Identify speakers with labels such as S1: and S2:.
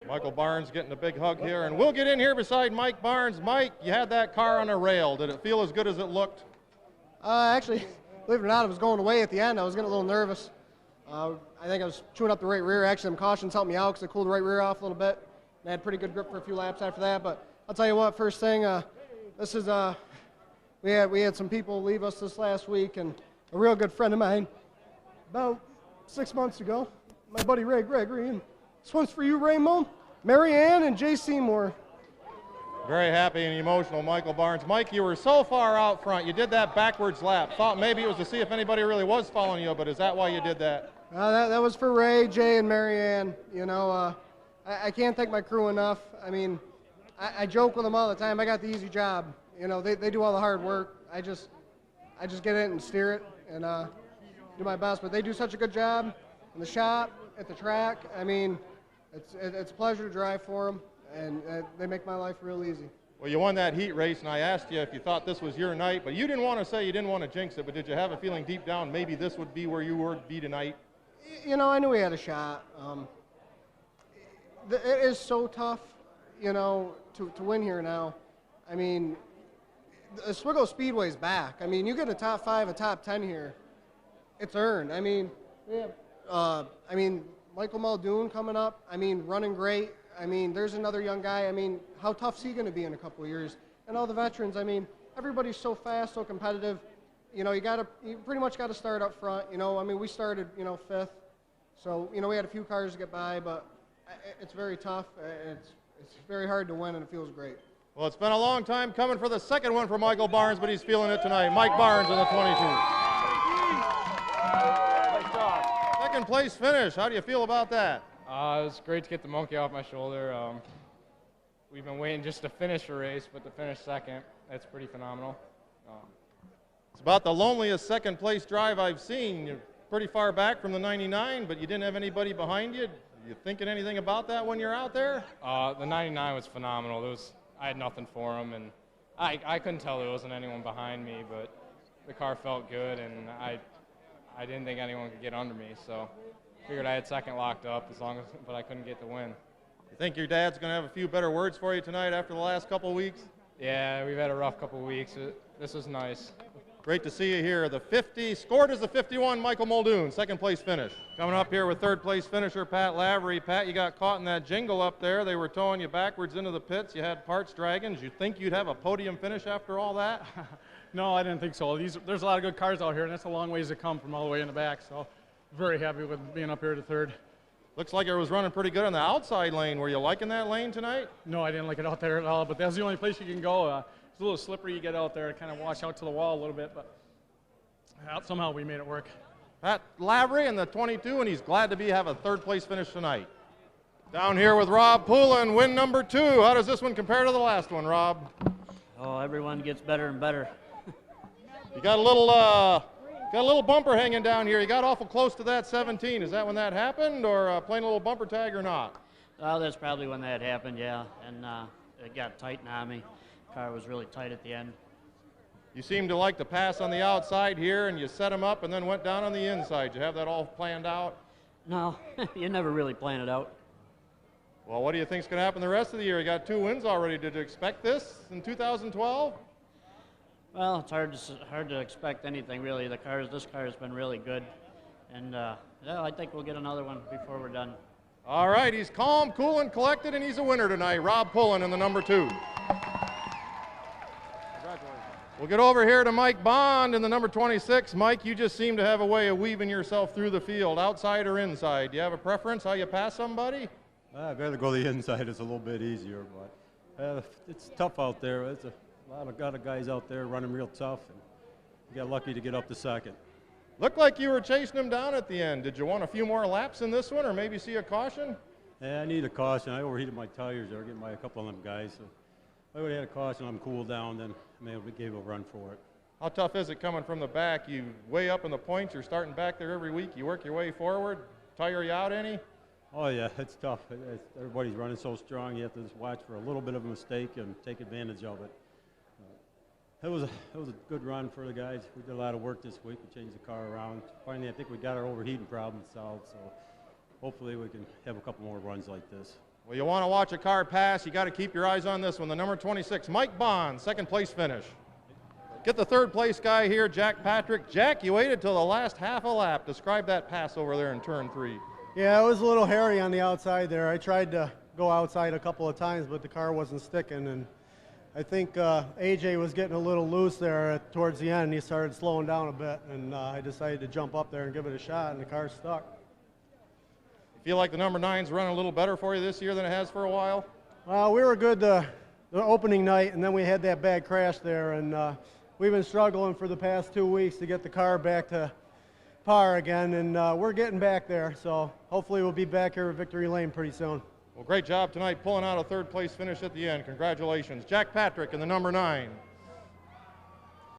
S1: Michael Barnes getting a big hug here, and we'll get in here beside Mike Barnes. Mike, you had that car on a rail. Did it feel as good as it looked?
S2: Actually, believe it or not, it was going away at the end. I was getting a little nervous. I think I was chewing up the right rear. Actually, some cautions helped me out because I cooled the right rear off a little bit. And I had pretty good grip for a few laps after that. But I'll tell you what, first thing, this is we had some people leave us this last week, and a real good friend of mine, about 6 months ago, my buddy Ray Gregory, and this one's for you, Raymond, Mary Ann, and Jay Seymour.
S1: Very happy and emotional, Michael Barnes. Mike, you were so far out front. You did that backwards lap. Thought maybe it was to see if anybody really was following you, but is that why you did that?
S2: That was for Ray, Jay, and Mary Ann. You know, I can't thank my crew enough. I mean, I joke with them all the time. I got the easy job. You know, they do all the hard work. I just get in and steer it and do my best. But they do such a good job in the shop, at the track. I mean, it's a pleasure to drive for them, and they make my life real easy.
S1: Well, you won that heat race, and I asked you if you thought this was your night, but you didn't want to say you didn't want to jinx it, but did you have a feeling deep down maybe this would be where you would be tonight?
S2: You know, I knew we had a shot. It is so tough, you know, to win here now. I mean, Oswego Speedway's back. I mean, you get a top 5, a top 10 here, it's earned. I mean, Michael Muldoon coming up, I mean, running great. I mean, there's another young guy. I mean, how tough's he going to be in a couple of years? And all the veterans, I mean, everybody's so fast, so competitive. You know, you pretty much got to start up front. You know, I mean, we started, you know, 5th. So, you know, we had a few cars to get by, but it's very tough. It's very hard to win, and it feels great.
S1: Well, it's been a long time coming for the second one for Michael Barnes, but he's feeling it tonight. Mike Barnes in the 22. Second place finish. How do you feel about that?
S3: It was great to get the monkey off my shoulder. We've been waiting just to finish a race, but to finish second, that's pretty phenomenal.
S1: It's about the loneliest second place drive I've seen. You're pretty far back from the 99, but you didn't have anybody behind you. You thinking anything about that when you're out there?
S3: The 99 was phenomenal. I had nothing for him, and I couldn't tell there wasn't anyone behind me, but the car felt good, and I didn't think anyone could get under me, so figured I had second locked up but I couldn't get the win.
S1: You think your dad's going to have a few better words for you tonight after the last couple of weeks?
S3: Yeah, we've had a rough couple of weeks. This was nice.
S1: Great to see you here. The 50 scored as the 51, Michael Muldoon, second place finish. Coming up here with third place finisher Pat Lavery. Pat, you got caught in that jingle up there. They were towing you backwards into the pits. You had parts dragging. Did you think you'd have a podium finish after all that?
S4: No, I didn't think so. There's a lot of good cars out here, and that's a long ways to come from all the way in the back. So very happy with being up here to third.
S1: Looks like it was running pretty good on the outside lane. Were you liking that lane tonight?
S4: No, I didn't like it out there at all, but that's the only place you can go. It's a little slippery. You get out there, kind of wash out to the wall a little bit, but somehow we made it work.
S1: Pat Lavery in the 22, and he's glad to have a third place finish tonight. Down here with Rob Pullen, win number 2. How does this one compare to the last one, Rob?
S5: Oh, everyone gets better and better.
S1: You got a little bumper hanging down here. You got awful close to that 17. Is that when that happened, or playing a little bumper tag or not?
S5: Oh, that's probably when that happened, yeah. And it got tight on me. Car was really tight at the end.
S1: You seem to like to pass on the outside here, and you set them up and then went down on the inside. You have that all planned out?
S5: No, you never really plan it out.
S1: Well, what do you think's going to happen the rest of the year? You got 2 wins already. Did you expect this in 2012?
S5: Well, it's hard to expect anything really. This car has been really good, and yeah, I think we'll get another one before we're done.
S1: All right, he's calm, cool, and collected, and he's a winner tonight. Rob Pullen in the number 2. We'll get over here to Mike Bond in the number 26. Mike, you just seem to have a way of weaving yourself through the field, outside or inside. Do you have a preference how you pass somebody?
S6: I'd rather go the inside. It's a little bit easier, but it's tough out there. There's a lot of guys out there running real tough, and you got lucky to get up to second.
S1: Looked like you were chasing him down at the end. Did you want a few more laps in this one, or maybe see a caution?
S6: Yeah, I need a caution. I overheated my tires there, getting by a couple of them guys. So if I would have had a caution, I'm cooled down, then maybe we gave a run for it.
S1: How tough is it coming from the back? You way up in the points, you're starting back there every week, you work your way forward. Tire you out any?
S6: Oh yeah, it's tough. Everybody's running so strong, you have to just watch for a little bit of a mistake and take advantage of it. It was a good run for the guys. We did a lot of work this week. We changed the car around. Finally, I think we got our overheating problem solved, so hopefully we can have a couple more runs like this.
S1: Well, you want to watch a car pass, you got to keep your eyes on this one. The number 26, Mike Bohn, second place finish. Get the third place guy here, Jack Patrick. Jack, you waited till the last half a lap. Describe that pass over there in turn 3.
S7: Yeah, it was a little hairy on the outside there. I tried to go outside a couple of times, but the car wasn't sticking. And I think AJ was getting a little loose there towards the end. He started slowing down a bit, and I decided to jump up there and give it a shot, and the car stuck.
S1: You feel like the number 9's running a little better for you this year than it has for a while?
S7: Well, we were good the opening night, and then we had that bad crash there, and we've been struggling for the past 2 weeks to get the car back to par again, and we're getting back there. So hopefully we'll be back here at Victory Lane pretty soon.
S1: Well, great job tonight pulling out a third place finish at the end. Congratulations. Jack Patrick in the number 9.